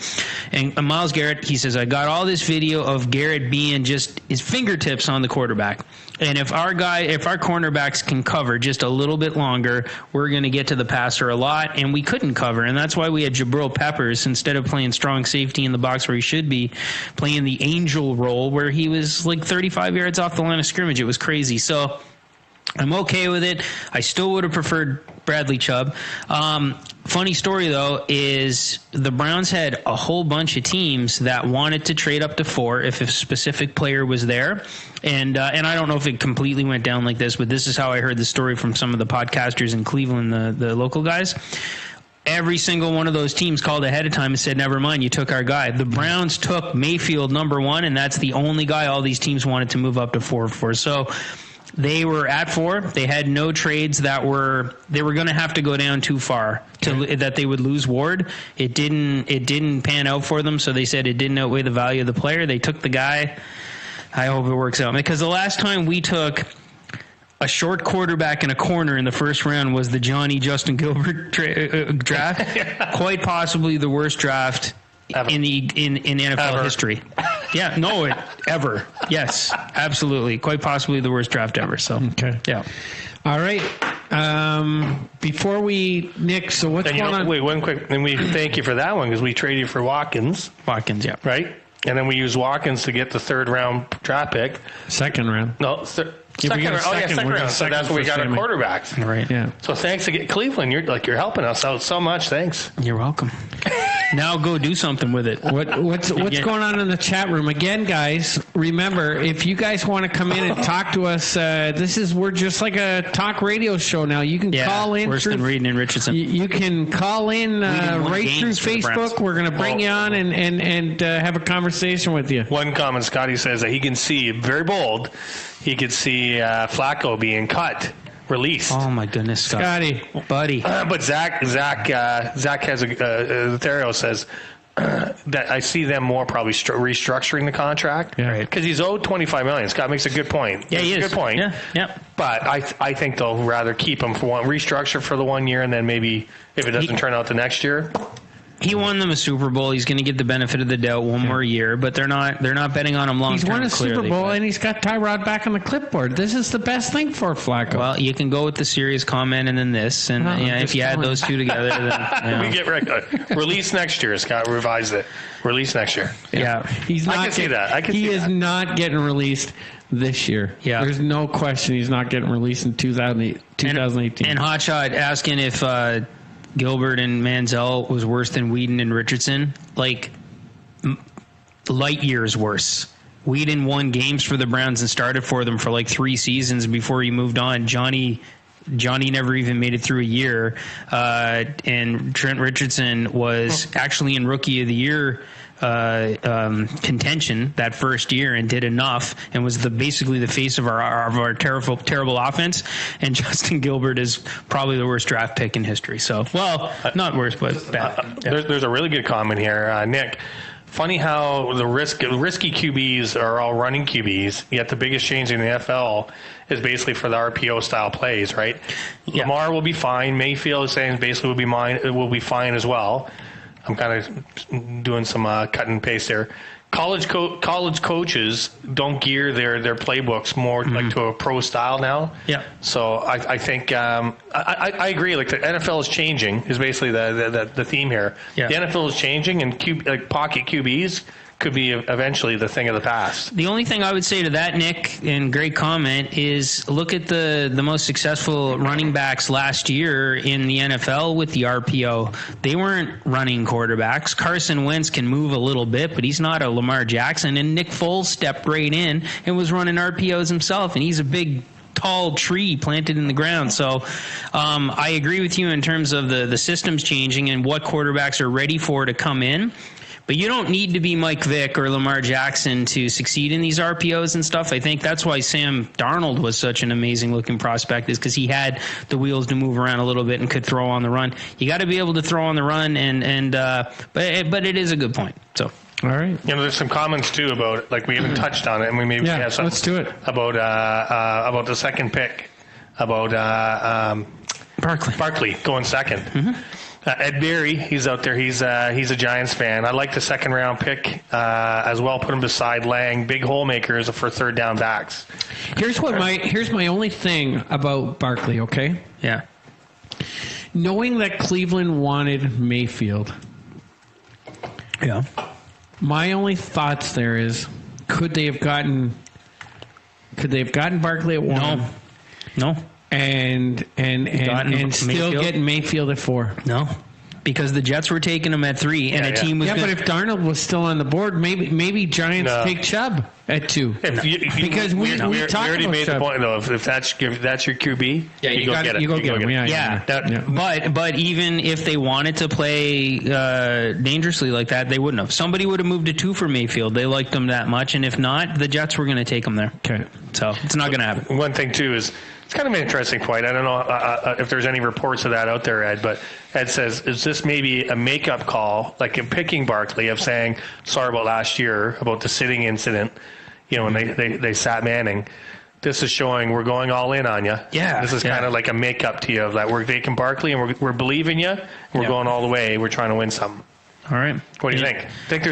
And Myles Garrett, he says, I got all this video of Garrett being just his fingertips on the quarterback. And if our cornerbacks can cover just a little bit longer, we're going to get to the passer a lot. And we couldn't cover. And that's why we had Jabril Peppers, instead of playing strong safety in the box where he should be, playing the angel role where he was like 35 yards off the line of scrimmage. It was crazy. So I'm okay with it. I still would have preferred Bradley Chubb. Funny story, though, is the Browns had a whole bunch of teams that wanted to trade up to 4 if a specific player was there. And I don't know if it completely went down like this, but this is how I heard the story from some of the podcasters in Cleveland, the local guys. Every single one of those teams called ahead of time and said, never mind, you took our guy. The Browns took Mayfield number 1, and that's the only guy all these teams wanted to move up to 4 for. So they were at 4. They had no trades they were going to have to go down too far that they would lose Ward. It didn't pan out for them, so they said it didn't outweigh the value of the player. They took the guy. I hope it works out, because the last time we took a short quarterback in a corner in the first round was the Justin Gilbert draft. Quite possibly the worst draft ever. in NFL history. Yeah, no, ever. Yes, absolutely. Quite possibly the worst draft ever. So, okay. Yeah. All right. Before Nick, so what's going on? Wait, one quick, and we thank you for that one because we traded you for Watkins. Yeah. Right? And then we used Watkins to get the 3rd round draft pick. Second round. No, second round. Second round. So that's where we got our quarterbacks. Right. Yeah. So thanks again, Cleveland. You're helping us out so much. Thanks. You're welcome. Now go do something with it. What's going on in the chat room? Again, guys, remember, if you guys want to come in and talk to us, we're just like a talk radio show now. You can call in. Worse than Reed and Richardson. You can call in right through Facebook. We're going to bring you on and have a conversation with you. One comment, Scotty says that he can see, very bold, he could see Flacco being cut. Released. Oh my goodness, Scotty, buddy. But Zach has Therio says that I see them more probably restructuring the contract. Yeah. Because he's owed $25 million. Scott makes a good point. Yeah, he is. Good point. Yeah. But I think they'll rather keep him for restructure for the 1 year, and then maybe if it doesn't turn out the next year. He won them a Super Bowl. He's going to get the benefit of the doubt one more year, but they're not betting on him long term. He's won a Super clearly, Bowl, but- and he's got Tyrod back on the clipboard. This is the best thing for Flacco. Well, you can go with the serious comment and then this, and No, if you add those two together, then We get release next year. Scott revised it. Release next year. yeah. He's not I can see that. I can he see is that. not getting released this year. Yeah. There's no question he's not getting released in 2018. And Hotshot asking if Gilbert and Manziel was worse than Whedon and Richardson, like light years worse. Whedon won games for the Browns and started for them for like 3 seasons before he moved on. Johnny never even made it through a year, and Trent Richardson was actually in Rookie of the Year contention that first year and did enough and was basically the face of our terrible offense. And Justin Gilbert is probably the worst draft pick in history. So, well, not worse, but bad. There's a really good comment here, Nick. Funny how the risky QBs are all running QBs, yet the biggest change in the NFL is basically for the RPO style plays, right? Yeah. Lamar will be fine. Mayfield is saying basically will be fine as well. I'm kind of doing some cut and paste there. College coaches don't gear their playbooks more like to a pro style now. Yeah. So I think I agree. Like the NFL is changing is basically the theme here. Yeah. The NFL is changing, and pocket QBs could be eventually the thing of the past. The only thing I would say to that, Nick, and great comment, is look at the most successful running backs last year in the NFL with the RPO. They weren't running quarterbacks. Carson Wentz can move a little bit, but he's not a Lamar Jackson. And Nick Foles stepped right in and was running RPOs himself, and he's a big, tall tree planted in the ground. So I agree with you in terms of the systems changing and what quarterbacks are ready for to come in. But you don't need to be Mike Vick or Lamar Jackson to succeed in these RPOs and stuff. I think that's why Sam Darnold was such an amazing-looking prospect, is because he had the wheels to move around a little bit and could throw on the run. You got to be able to throw on the run, but it is a good point. So. All right. There's some comments too about like we haven't touched on it, and we maybe have some. Let's do it. About the second pick, about Barkley going second. Mm-hmm. Ed Berry, he's out there. He's a Giants fan. I like the second round pick as well. Put him beside Lang, big hole makers for third down backs. Here's my only thing about Barkley. Okay. Yeah. Knowing that Cleveland wanted Mayfield. Yeah. My only thoughts there is, could they have gotten Barkley at 1? No. And still Mayfield? getting Mayfield at 4. No. Because the Jets were taking him at 3, and a team was. Yeah, but if Darnold was still on the board, maybe Giants take Chubb at 2. Because we already made the point though. If that's your QB, you go get it. You go get him. Yeah. But even if they wanted to play dangerously like that, they wouldn't have. Somebody would have moved to 2 for Mayfield. They liked him that much, and if not, the Jets were going to take him there. Okay. So it's not going to happen. One thing too is. It's kind of an interesting point. I don't know if there's any reports of that out there, Ed, but Ed says, is this maybe a makeup call, like in picking Barkley, of saying, sorry about last year, about the sitting incident, when they sat Manning. This is showing we're going all in on you. Yeah. This is kind of like a makeup to you of that we're taking Barkley and we're believing you. We're going all the way. We're trying to win something. All right. What do you think? Think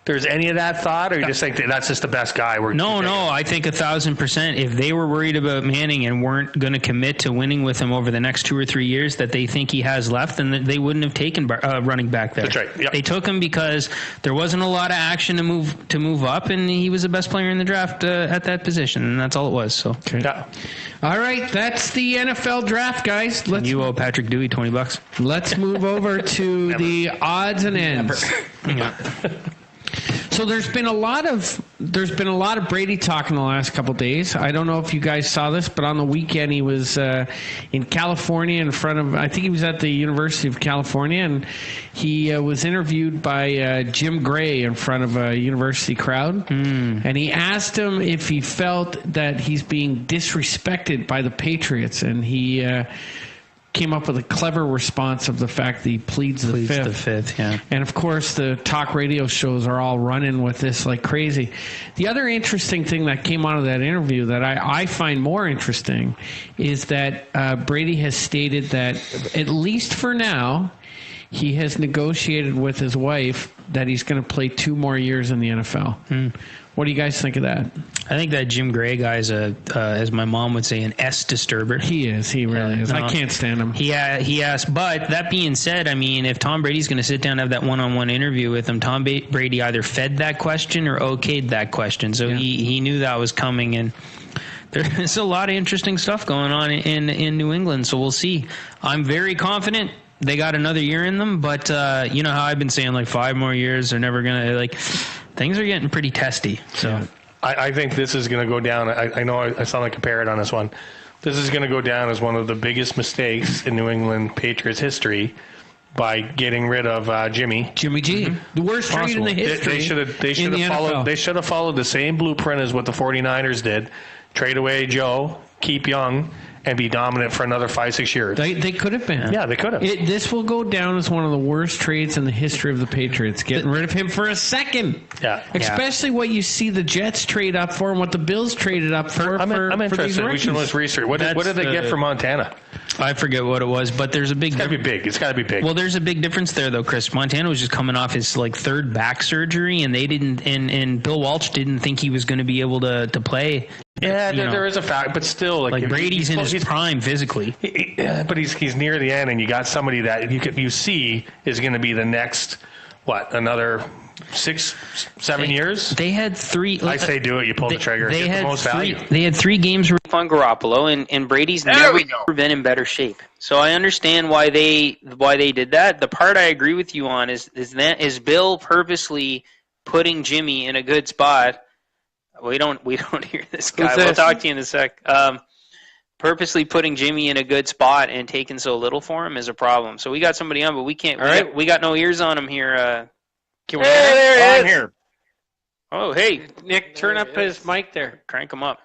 there's any of that thought, or you just think that's just the best guy? No, I think 1,000%. If they were worried about Manning and weren't going to commit to winning with him over the next 2 or 3 years that they think he has left, then they wouldn't have taken running back there. That's right. Yep. They took him because there wasn't a lot of action to move up, and he was the best player in the draft at that position, and that's all it was. So, okay. Yeah. All right, that's the NFL draft, guys. You owe Patrick Dewey $20. Let's move over to the odds and ends. So there's been a lot of Brady talk in the last couple of days. I don't know if you guys saw this, but on the weekend he was in California in front of, I think he was at the University of California, and he was interviewed by Jim Gray in front of a university crowd. And he asked him if he felt that he's being disrespected by the Patriots, and he came up with a clever response of the fact that he pleads the fifth. Yeah. And of course, the talk radio shows are all running with this like crazy. The other interesting thing that came out of that interview that I find more interesting is that Brady has stated that, at least for now, he has negotiated with his wife that he's going to play 2 more years in the NFL. What do you guys think of that? I think that Jim Gray guy is as my mom would say, an S disturber. He is. He really is. No, I can't stand him. He asked. But that being said, I mean, if Tom Brady's going to sit down and have that one-on-one interview with him, Tom Brady either fed that question or okayed that question. So he knew that was coming, and there's a lot of interesting stuff going on in New England. So we'll see. I'm very confident they got another year in them, but you know how I've been saying, like, 5 more years, they're never going to, like, things are getting pretty testy. So I think this is going to go down. I know I sound like a parrot on this one. This is going to go down as one of the biggest mistakes in New England Patriots history by getting rid of Jimmy G. The worst trade in the history. They should have followed the same blueprint as what the 49ers did. Trade away Joe, keep Young, and be dominant for another 5-6 years. They could have been. Yeah, they could have. This will go down as one of the worst trades in the history of the Patriots, getting rid of him for a second. Yeah. Especially what you see the Jets trade up for and what the Bills traded up for. I'm interested. We should let's research. What did they get for Montana? I forget what it was, but there's a big... It's got to be big. It's got to be big. Well, there's a big difference there, though, Chris. Montana was just coming off his, like, 3rd back surgery, and they didn't... And Bill Walsh didn't think he was going to be able to play. Yeah, there is a fact, but still... Like Brady's in his prime physically. But he's near the end, and you got somebody that you see is going to be the next, another 6-7 years? They had 3... I say do it. You pull the trigger. They get had the most value. They had 3 games on Garoppolo, and Brady's never been in better shape. So I understand why they did that. The part I agree with you on is Bill purposely putting Jimmy in a good spot. We don't hear this guy. We'll talk to you in a sec. Purposely putting Jimmy in a good spot and taking so little for him is a problem. So we got somebody on, but we can't. We got no ears on him here. Can we? I'm here. Oh, hey, Nick, turn up his mic there. Crank him up.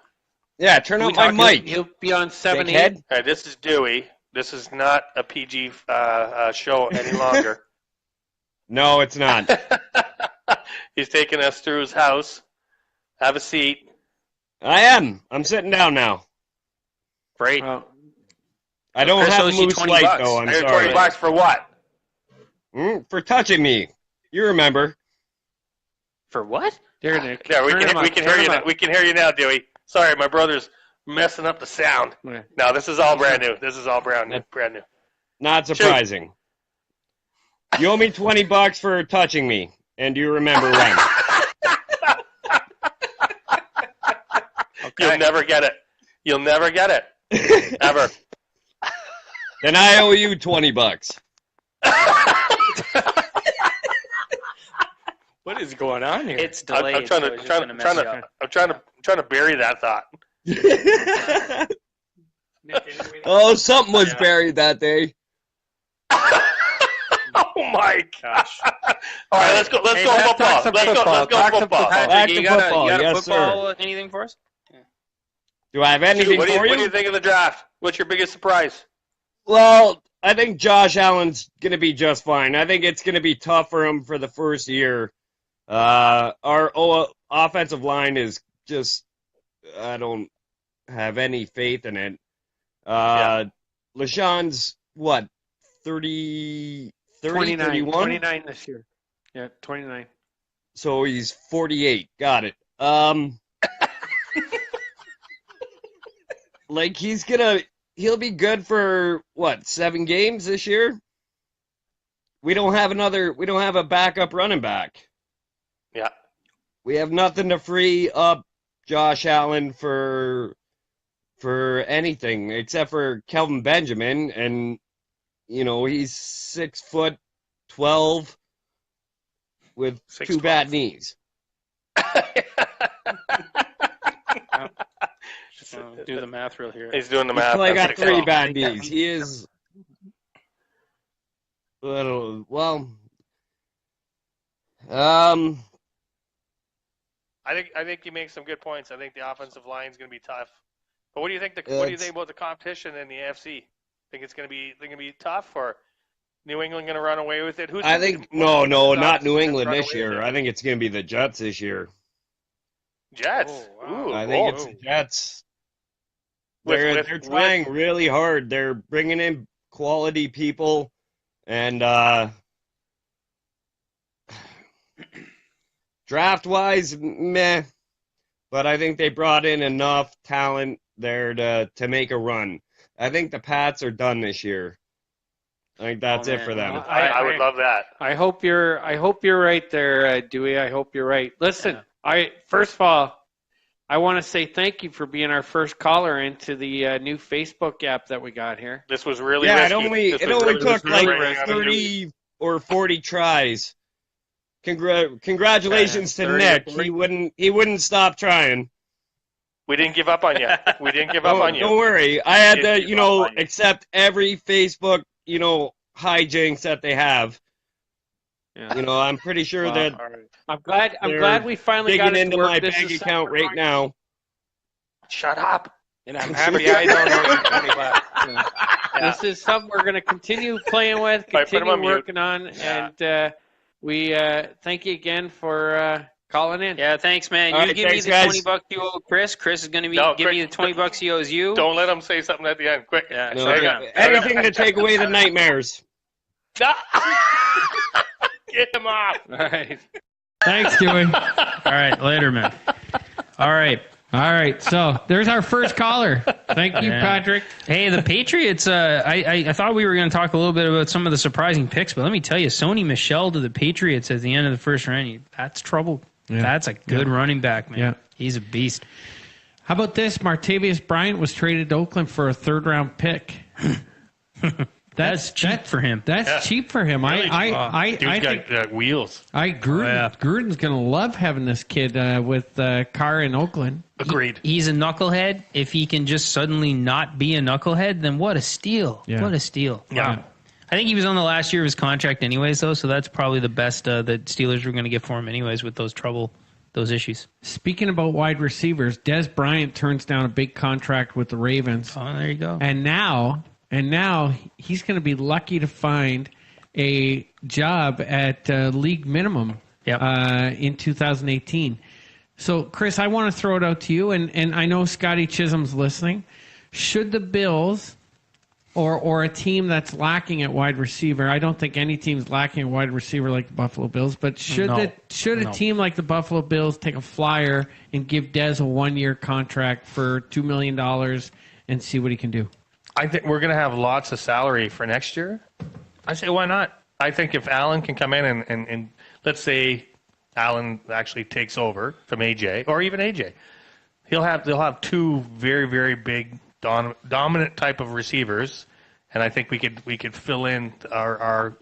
Yeah, turn up my mic. He'll be on 70. Hey, this is Dewey. This is not a PG show any longer. No, it's not. He's taking us through his house. Have a seat. I am. I'm sitting down now. Great. I don't Chris have owes you Moose 20 Light, bucks. though. I'm I got sorry. $20 for what? For touching me. You remember. For what? There, Nick. Yeah, we Turn him up, can turn hear you. him up. We can hear you now, Dewey. Sorry, my brother's messing up the sound. Okay. No, this is all brand new. This is all brand new. Brand new. Not surprising. You owe me $20 for touching me. And do you remember when? You'll never get it. You'll never get it. Ever. Then I owe you $20. What is going on here? It's delayed. I'm trying to bury that thought. Oh, something was buried that day. Oh my gosh! All right, let's go. Let's Hey, go let's football. talk some Let's football. go Talk some football. football. Back to you got football, a yes, football anything for us? Do I have anything What do for you think of the draft? What's your biggest surprise? Well, I think Josh Allen's going to be just fine. I think it's going to be tough for him for the first year. Our offensive line is just, I don't have any faith in it. LaShawn's, 30, 29, 31? 29 this year. Yeah, 29. So he's 48. Got it. Like he'll be good for 7 games this year? We don't have a backup running back. Yeah. We have nothing to free up Josh Allen for anything except for Kelvin Benjamin, and he's 6'12" with 2 bad knees. Do the math real here. He's doing the He's math. probably got That's 3 6'12". bad knees. He is. Well, I think you make some good points. I think the offensive line is going to be tough. But what do you think? What do you think about the competition in the AFC? Think it's going to be tough, or New England going to run away with it? I think no, not New England this year. I think it's going to be the Jets this year. Jets. Oh, wow. Ooh, I think bold. it's the Jets. With- They're trying really hard. They're bringing in quality people, and draft wise, meh. But I think they brought in enough talent there to make a run. I think the Pats are done this year. I think that's it for them. I would love that. I hope you're right there, Dewey. I hope you're right. Listen, first of all, I want to say thank you for being our first caller into the new Facebook app that we got here. This was really Yeah, risky. it only took like risky. 30 or 40 tries. Congratulations to 30 or Nick. 40. He wouldn't stop trying. We didn't give up on you. We didn't give up on you. Don't worry. I had Didn't to, give up on you. accept every Facebook, hijinks that they have. Yeah. I'm pretty sure that All right. I'm They're glad we finally got digging it into to work. my This bank is account something right now. Shut up. And I'm happy I don't owe you $20. This is something we're going to continue playing with, All right, put him continue on mute. working on, and we thank you again for calling in. Yeah, thanks, man. All You right, give thanks, me the guys. $20 you owe Chris. Chris is going to No, give me the $20 he owes you. Don't let him say something at the end. Quick. Yeah. No, Hang on. anything to take away the nightmares. Get him off. All right. Thanks, Dewey. All right, later, man. All right. All right, so there's our first caller. Thank you, Yeah. Patrick. Hey, the Patriots, I thought we were going to talk a little bit about some of the surprising picks, but let me tell you, Sony Michel to the Patriots at the end of the first round, that's trouble. Yeah. That's a good running back, man. Yeah. He's a beast. How about this? Martavius Bryant was traded to Oakland for a third-round pick. That's cheap for him. That's cheap for him. Really I Dude's think got wheels. Gruden's going to love having this kid with Carr in Oakland. Agreed. He's a knucklehead. If he can just suddenly not be a knucklehead, then what a steal. Yeah. What a steal. Yeah. I think he was on the last year of his contract anyways, though, so that's probably the best that Steelers were going to get for him anyways with those issues. Speaking about wide receivers, Des Bryant turns down a big contract with the Ravens. Oh, there you go. And now he's going to be lucky to find a job at league minimum in 2018. So, Chris, I want to throw it out to you, and I know Scotty Chisholm's listening. Should the Bills or a team that's lacking at wide receiver, I don't think any team's lacking at wide receiver like the Buffalo Bills, but should a team like the Buffalo Bills take a flyer and give Dez a 1-year contract for $2 million and see what he can do? I think we're going to have lots of salary for next year. I say, why not? I think if Allen can come in and let's say Allen actually takes over from AJ, or even AJ, they'll have two very, very big dominant type of receivers, and I think we could fill in our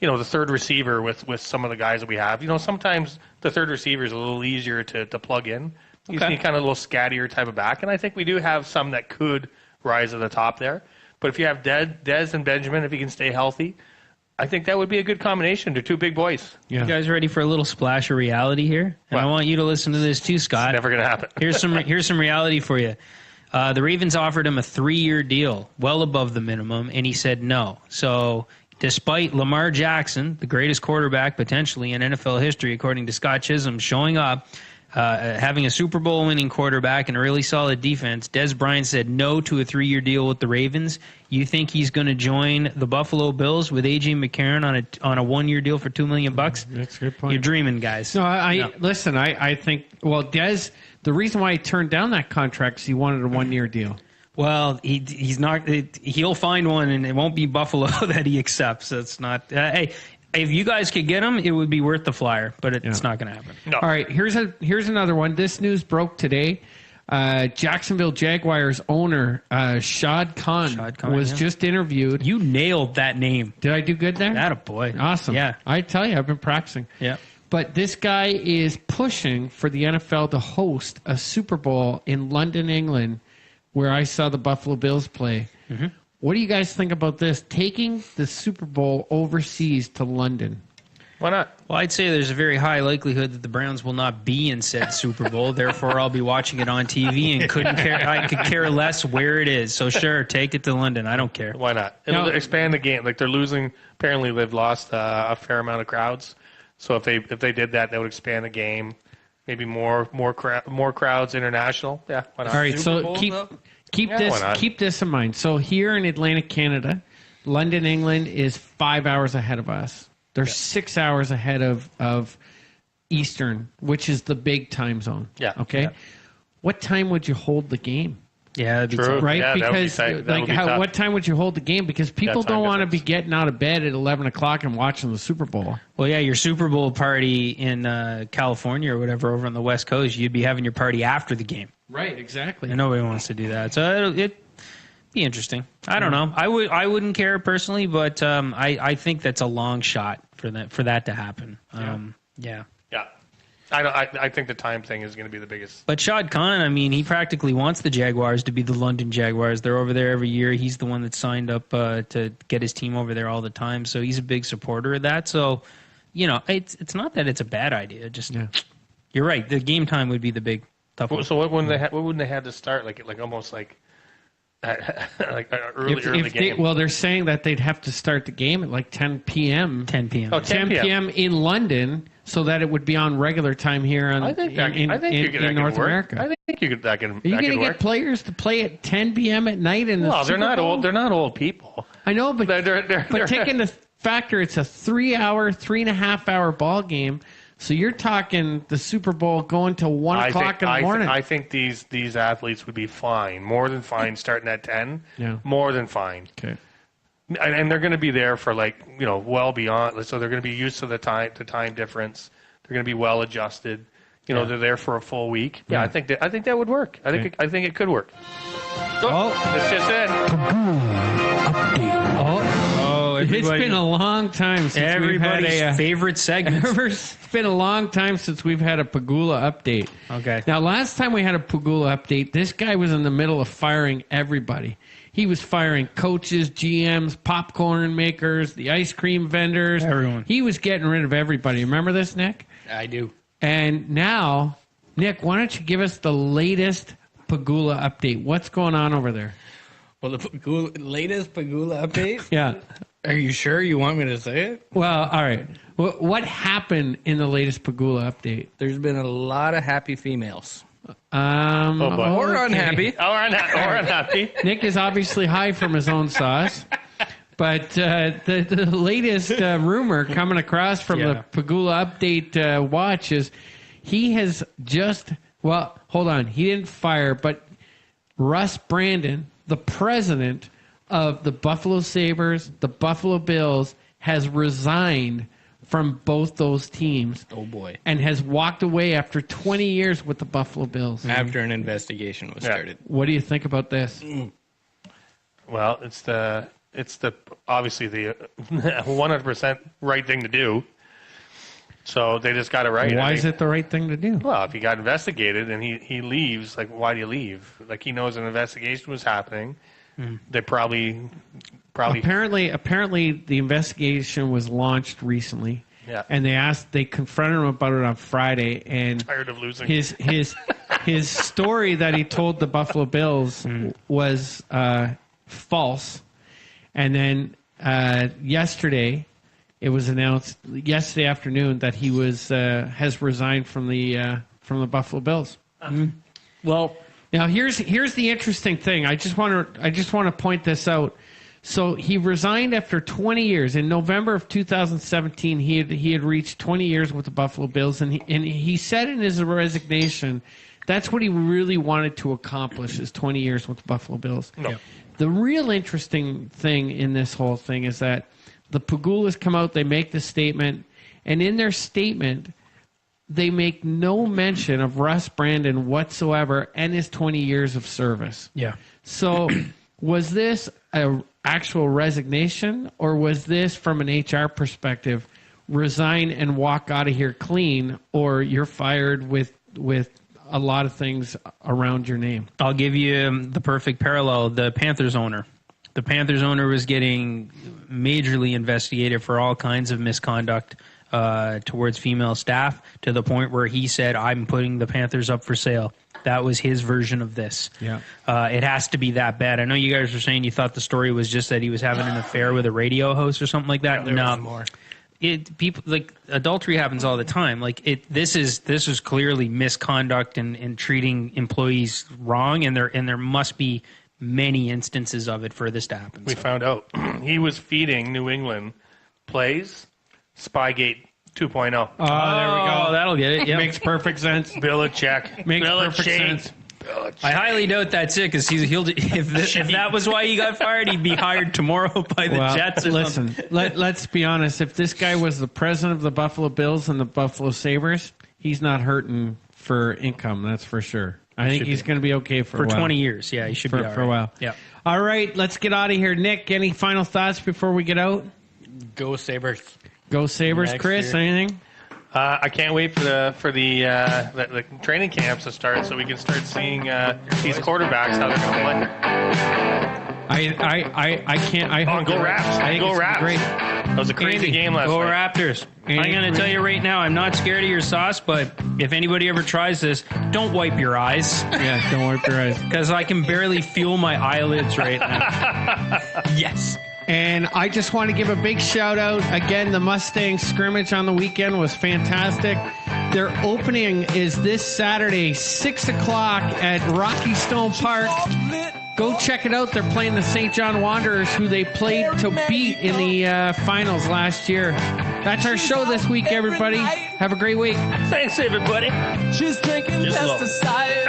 the third receiver with some of the guys that we have. Sometimes the third receiver is a little easier to plug in. You just need kind of a little scattier type of back, and I think we do have some that could rise to the top there. But if you have Dez and Benjamin, if he can stay healthy, I think that would be a good combination. They're two big boys. Yeah. You guys ready for a little splash of reality here? And I want you to listen to this too, Scott. It's never going to happen. Here's some reality for you. The Ravens offered him a 3-year deal, well above the minimum, and he said no. So despite Lamar Jackson, the greatest quarterback potentially in NFL history, according to Scott Chisholm, showing up, having a Super Bowl winning quarterback and a really solid defense, Des Bryant said no to a 3-year deal with the Ravens. You think he's going to join the Buffalo Bills with A.J. McCarron on a 1-year deal for $2 million? That's a good point. You're dreaming, guys. No, listen, I think, Dez, the reason why he turned down that contract is he wanted a 1-year deal. Well, he's not. He'll find one, and it won't be Buffalo that he accepts. It's not. Hey, if you guys could get him, it would be worth the flyer, but it's not going to happen. No. All right, here's another one. This news broke today. Jacksonville Jaguars owner Shad Khan was just interviewed. You nailed that name. Did I do good there? Attaboy. Awesome. Yeah. I tell you, I've been practicing. Yeah. But this guy is pushing for the NFL to host a Super Bowl in London, England, where I saw the Buffalo Bills play. Mm-hmm. What do you guys think about this? Taking the Super Bowl overseas to London. Why not? Well, I'd say there's a very high likelihood that the Browns will not be in said Super Bowl. Therefore, I'll be watching it on TV and I could care less where it is. So sure, take it to London. I don't care. Why not? It'll expand the game. Like they're losing. Apparently, they've lost a fair amount of crowds. So if they did that, that would expand the game. Maybe more crowds international. Yeah, why not? All right, so keep this in mind. So here in Atlantic Canada, London, England is 5 hours ahead of us. They're 6 hours ahead of Eastern, which is the big time zone. Yeah. Okay. Yeah. What time would you hold the game? Yeah, that'd be True. tough. Right? Yeah, that would be because tight. That would be tough. what time would you hold the game? Because people time don't want to be difference. getting out of bed at 11 o'clock and watching the Super Bowl. Well, yeah, your Super Bowl party in California or whatever over on the West Coast, you'd be having your party after the game. Right. Exactly. And nobody wants to do that. So it'd be interesting. I don't know. I wouldn't care personally, but I think that's a long shot for that to happen. Yeah. Yeah. I think the time thing is going to be the biggest. But Shad Khan, I mean, he practically wants the Jaguars to be the London Jaguars. They're over there every year. He's the one that signed up to get his team over there all the time. So he's a big supporter of that. So, it's not that it's a bad idea. Just you're right. The game time would be the big tough one. So what wouldn't they have to start like almost like early game? They're saying that they'd have to start the game at like 10 p.m. 10 p.m. Oh, 10 p.m. in London, so that it would be on regular time here in North America. I think you could. That can. Are you going to get players to play at 10 p.m. at night in the Well, they're Super not Bowl? old. They're not old people. I know, but They're taking the factor, it's a 3.5 hour ball game. So you're talking the Super Bowl going to 1 o'clock in the morning. I think these athletes would be fine, more than fine, starting at 10. Yeah. More than fine. Okay. And they're going to be there for well beyond. So they're going to be used to the time difference. They're going to be well adjusted. They're there for a full week. Yeah, I think that would work. I think it could work. That's just it. It's been a long time since everybody's we've had favorite segment. It's been a long time since we've had a Pagula update. Okay. Now, last time we had a Pagula update, this guy was in the middle of firing everybody. He was firing coaches, GMs, popcorn makers, the ice cream vendors. Everyone. He was getting rid of everybody. Remember this, Nick? I do. And now, Nick, why don't you give us the latest Pagula update? What's going on over there? Well, the latest Pagula update? Yeah. Are you sure you want me to say it? Well, all right. What happened in the latest Pagula update? There's been a lot of happy females. Or unhappy. Or unhappy. Nick is obviously high from his own sauce. But the latest rumor coming across from the Pagula update watch is he has hold on. He didn't fire, but Russ Brandon, the president of the Buffalo Sabres, the Buffalo Bills, has resigned from both those teams. Oh, boy. And has walked away after 20 years with the Buffalo Bills. After an investigation was started. What do you think about this? Well, it's the obviously the 100% right thing to do. So they just got it right. Why is it the right thing to do? Well, if he got investigated and he leaves, why do you leave? He knows an investigation was happening. They probably apparently the investigation was launched recently. Yeah. And they confronted him about it on Friday, and tired of losing. His story that he told the Buffalo Bills was false. And then yesterday, it was announced yesterday afternoon that he has resigned from the Buffalo Bills. Well, now here's the interesting thing. I just want to point this out. So he resigned after 20 years. In November of 2017, he had reached 20 years with the Buffalo Bills, and he said in his resignation that's what he really wanted to accomplish is 20 years with the Buffalo Bills. No. Yep. The real interesting thing in this whole thing is that the Pagulas come out, they make the statement, and in their statement, they make no mention of Russ Brandon whatsoever and his 20 years of service. Yeah. So was this an actual resignation, or was this, from an HR perspective, resign and walk out of here clean, or you're fired with a lot of things around your name? I'll give you the perfect parallel. The Panthers owner. The Panthers owner was getting majorly investigated for all kinds of misconduct towards female staff to the point where he said, "I'm putting the Panthers up for sale." That was his version of this. Yeah. It has to be that bad. I know you guys were saying you thought the story was just that he was having an affair with a radio host or something like that. No, more. People like adultery happens all the time. Like this is clearly misconduct and treating employees wrong, and there must be many instances of it for this to happen. We found out he was feeding New England plays Spygate 2.0. Oh, there we go. Oh, that'll get it. Yep. Makes perfect sense. Belichick. Makes perfect sense. I highly doubt that's it because if that was why he got fired, he'd be hired tomorrow by the Jets. Or listen, something. let's be honest. If this guy was the president of the Buffalo Bills and the Buffalo Sabres, he's not hurting for income. That's for sure. I think he's going to be okay for a while. 20 years. Yeah, he should be all for a while. Yeah. All right, let's get out of here. Nick, any final thoughts before we get out? Go Sabres. Go Sabres, Next Chris. year. Anything? I can't wait for the training camps to start so we can start seeing these quarterbacks how they're going to play. I can't. I hope Go you're right. Raps! I think Go it's Raps! Great. That was a crazy Andy, game last Go night. Raptors. Andy, I'm going to tell you right now, I'm not scared of your sauce, but if anybody ever tries this, don't wipe your eyes Yeah, don't wipe your eyes. because I can barely feel my eyelids right now. Yes. And I just want to give a big shout out again. The Mustang scrimmage on the weekend was fantastic. Their opening is this Saturday, 6 o'clock at Rocky Stone Park. Go check it out. They're playing the St. John Wanderers, who they played to beat in the finals last year. That's our show this week, everybody. Have a great week. Thanks, everybody. She's drinking Just low. pesticide.